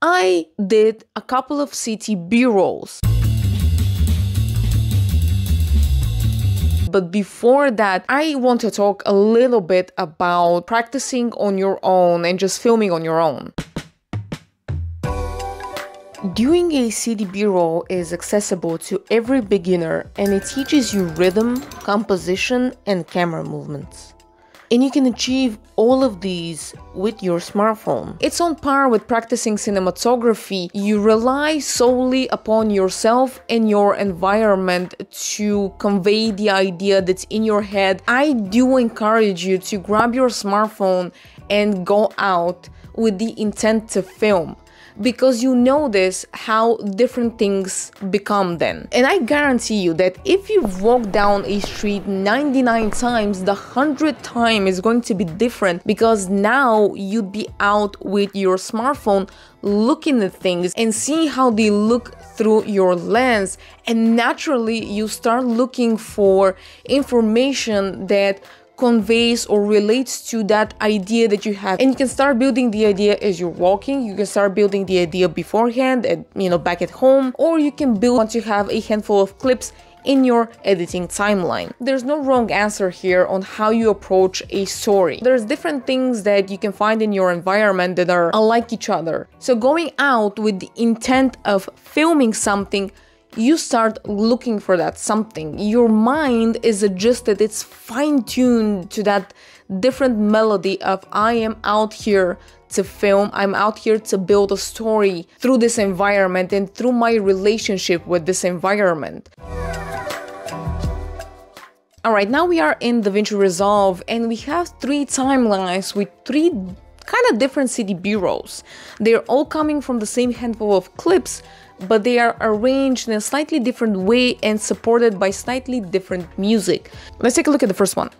I did a couple of city B-rolls. But before that, I want to talk a little bit about practicing on your own and just filming on your own. Doing a city B-roll is accessible to every beginner, and it teaches you rhythm, composition, and camera movements. And you can achieve all of these with your smartphone. It's on par with practicing cinematography. You rely solely upon yourself and your environment to convey the idea that's in your head. I do encourage you to grab your smartphone and go out with the intent to film, because you notice how different things become then. And I guarantee you that if you walk down a street 99 times, the 100th time is going to be different, because now you'd be out with your smartphone looking at things and seeing how they look through your lens, and naturally you start looking for information that conveys or relates to that idea that you have. And you can start building the idea as you're walking, you can start building the idea beforehand and back at home, or you can build once you have a handful of clips in your editing timeline. There's no wrong answer here on how you approach a story. There's different things that you can find in your environment that are unlike each other. So going out with the intent of filming something, you start looking for that something. Your mind is adjusted, it's fine-tuned to that different melody of I am out here to film, I'm out here to build a story through this environment and through my relationship with this environment. Alright, now we are in DaVinci Resolve and we have 3 timelines with 3 kind of different city B-rolls. They're all coming from the same handful of clips, but they are arranged in a slightly different way and supported by slightly different music. Let's take a look at the first one.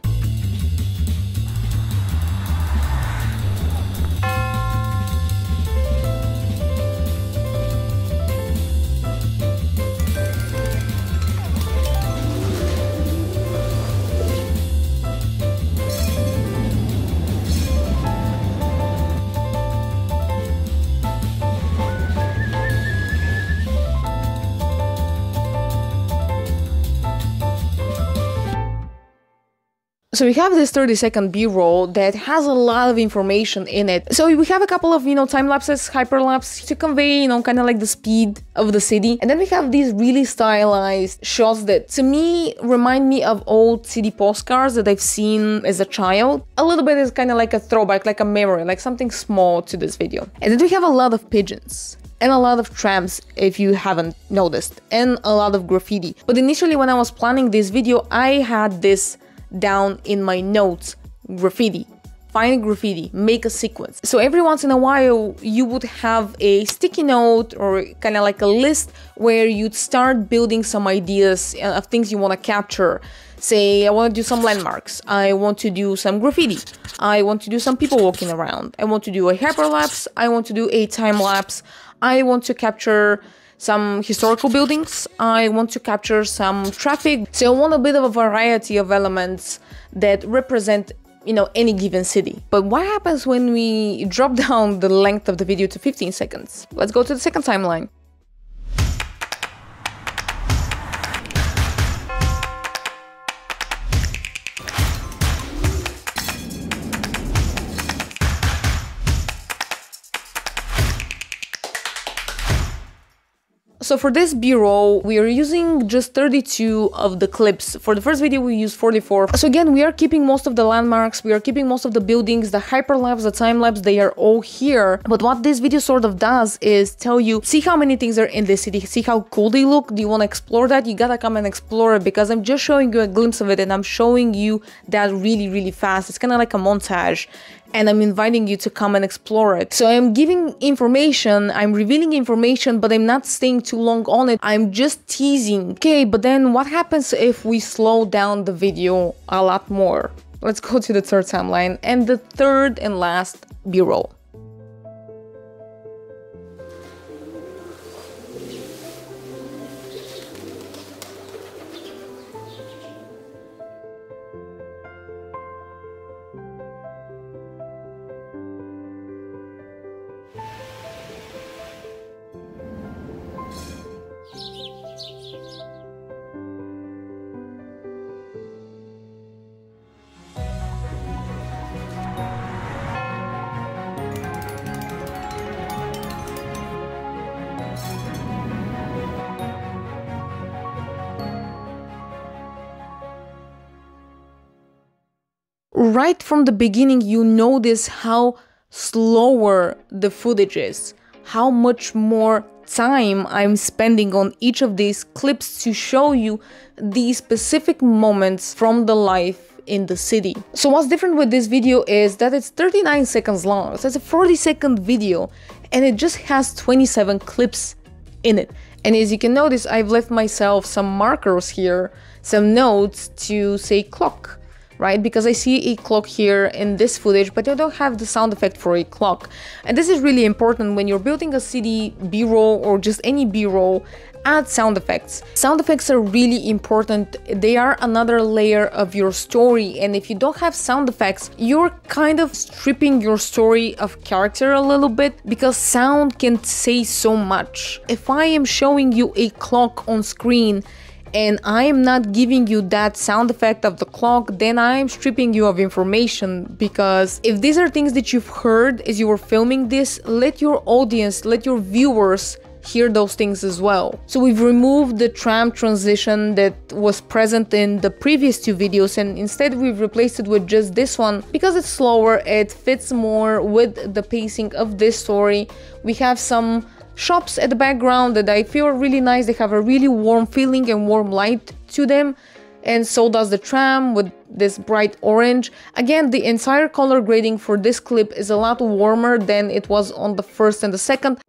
So we have this 30-second B-roll that has a lot of information in it. So we have a couple of, time lapses, hyperlapse to convey, kind of like the speed of the city. And then we have these really stylized shots that to me remind me of old city postcards that I've seen as a child. A little bit is kind of like a throwback, like a memory, like something small to this video. And then we have a lot of pigeons and a lot of trams, if you haven't noticed, and a lot of graffiti. But initially when I was planning this video, I had this down in my notes: graffiti, find graffiti, make a sequence. So every once in a while you would have a sticky note or kind of like a list where you'd start building some ideas of things you want to capture. Say I want to do some landmarks, I want to do some graffiti, I want to do some people walking around, I want to do a hyperlapse, I want to do a time lapse, I want to capture some historical buildings, I want to capture some traffic. So I want a bit of a variety of elements that represent, any given city. But what happens when we drop down the length of the video to 15 seconds? Let's go to the second timeline. So for this B-roll, we are using just 32 of the clips. For the first video, we used 44. So again, we are keeping most of the landmarks, we are keeping most of the buildings, the hyperlapse, the time-lapse, they are all here. But what this video sort of does is tell you, see how many things are in this city, see how cool they look, do you want to explore that? You gotta come and explore it, because I'm just showing you a glimpse of it and I'm showing you that really, really fast. It's kind of like a montage. And I'm inviting you to come and explore it. So I'm giving information, I'm revealing information, but I'm not staying too long on it. I'm just teasing. Okay, but then what happens if we slow down the video a lot more? Let's go to the third timeline and the third and last B-roll. right from the beginning, you notice how slower the footage is, how much more time I'm spending on each of these clips to show you these specific moments from the life in the city. So what's different with this video is that it's 39 seconds long. So it's a 40-second video and it just has 27 clips in it. And as you can notice, I've left myself some markers here, some notes to say clock, right? Because I see a clock here in this footage, but I don't have the sound effect for a clock. And this is really important when you're building a city B-roll or just any B-roll. Add sound effects. Sound effects are really important. They are another layer of your story, and if you don't have sound effects, you're kind of stripping your story of character a little bit, because sound can say so much. If I am showing you a clock on screen and I am not giving you that sound effect of the clock, then I am stripping you of information, because if these are things that you've heard as you were filming this, let your audience, let your viewers hear those things as well. So we've removed the tram transition that was present in the previous two videos, and instead we've replaced it with just this one because it's slower, it fits more with the pacing of this story. We have some shops at the background that I feel are really nice. They have a really warm feeling and warm light to them, and so does the tram with this bright orange. Again, the entire color grading for this clip is a lot warmer than it was on the first and the second.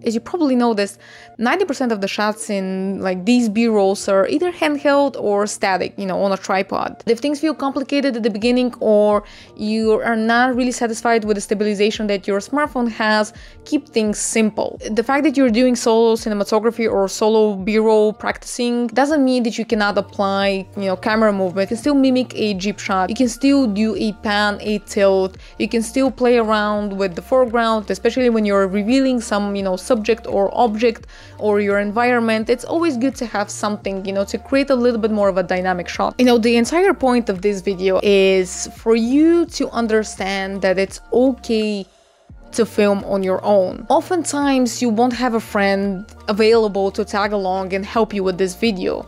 As you probably noticed, 90% of the shots in like these B-rolls are either handheld or static, you know, on a tripod. If things feel complicated at the beginning or you are not really satisfied with the stabilization that your smartphone has, keep things simple. The fact that you're doing solo cinematography or solo B-roll practicing doesn't mean that you cannot apply, you know, camera movement. You can still mimic a Jeep shot. You can still do a pan, a tilt. You can still play around with the foreground, especially when you're revealing some, you know, subject or object or your environment. It's always good to have something, you know, to create a little bit more of a dynamic shot. You know, the entire point of this video is for you to understand that it's okay to film on your own. Oftentimes you won't have a friend available to tag along and help you with this video.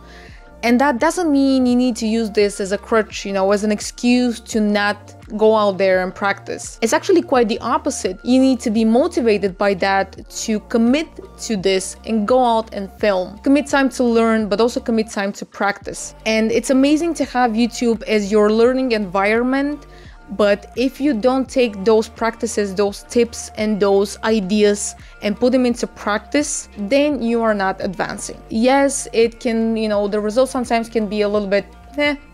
And that doesn't mean you need to use this as a crutch, you know, as an excuse to not go out there and practice. It's actually quite the opposite. You need to be motivated by that to commit to this and go out and film. Commit time to learn, but also commit time to practice. And it's amazing to have YouTube as your learning environment. But if you don't take those practices, those tips and those ideas and put them into practice, then you are not advancing. Yes, it can, you know, the results sometimes can be a little bit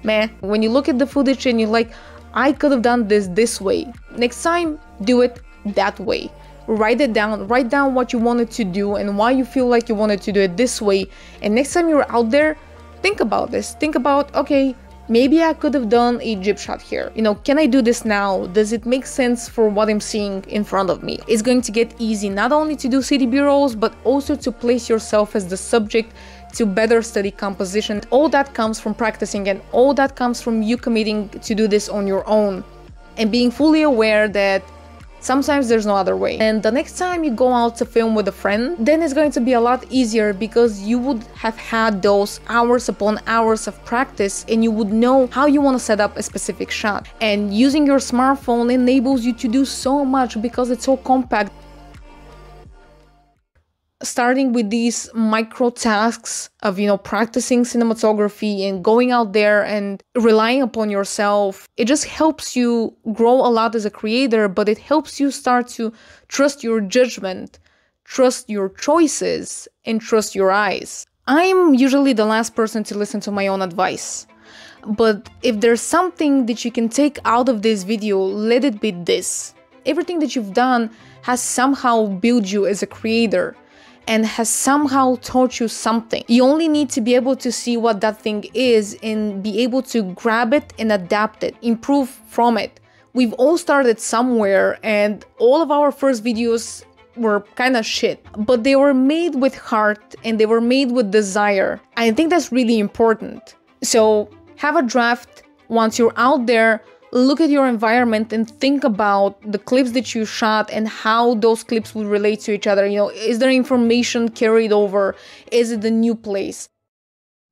meh. When you look at the footage and you're like, I could have done this way. Next time, do it that way. Write it down, write down what you wanted to do and why you feel like you wanted to do it this way. And next time you're out there, think about this. Think about, okay, maybe I could have done a jib shot here. You know, can I do this now? Does it make sense for what I'm seeing in front of me? It's going to get easy not only to do city B-rolls, but also to place yourself as the subject, to better study composition. All that comes from practicing, and all that comes from you committing to do this on your own and being fully aware that sometimes there's no other way. And the next time you go out to film with a friend, then it's going to be a lot easier because you would have had those hours upon hours of practice and you would know how you want to set up a specific shot. And using your smartphone enables you to do so much because it's so compact. Starting with these micro tasks of, you know, practicing cinematography and going out there and relying upon yourself, it just helps you grow a lot as a creator, but it helps you start to trust your judgment, trust your choices, and trust your eyes. I'm usually the last person to listen to my own advice, but if there's something that you can take out of this video, let it be this. Everything that you've done has somehow built you as a creator and has somehow taught you something. You only need to be able to see what that thing is and be able to grab it and adapt it, improve from it. We've all started somewhere and all of our first videos were kind of shit, but they were made with heart and they were made with desire. I think that's really important. So have a draft once you're out there. Look at your environment and think about the clips that you shot and how those clips would relate to each other. You know, is there information carried over? Is it the new place?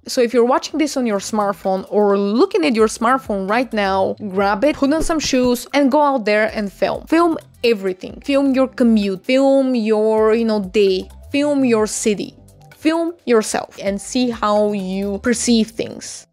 So if you're watching this on your smartphone or looking at your smartphone right now, grab it, put on some shoes, and go out there and film. Film everything. Film your commute, film your, day, film your city, film yourself, and see how you perceive things.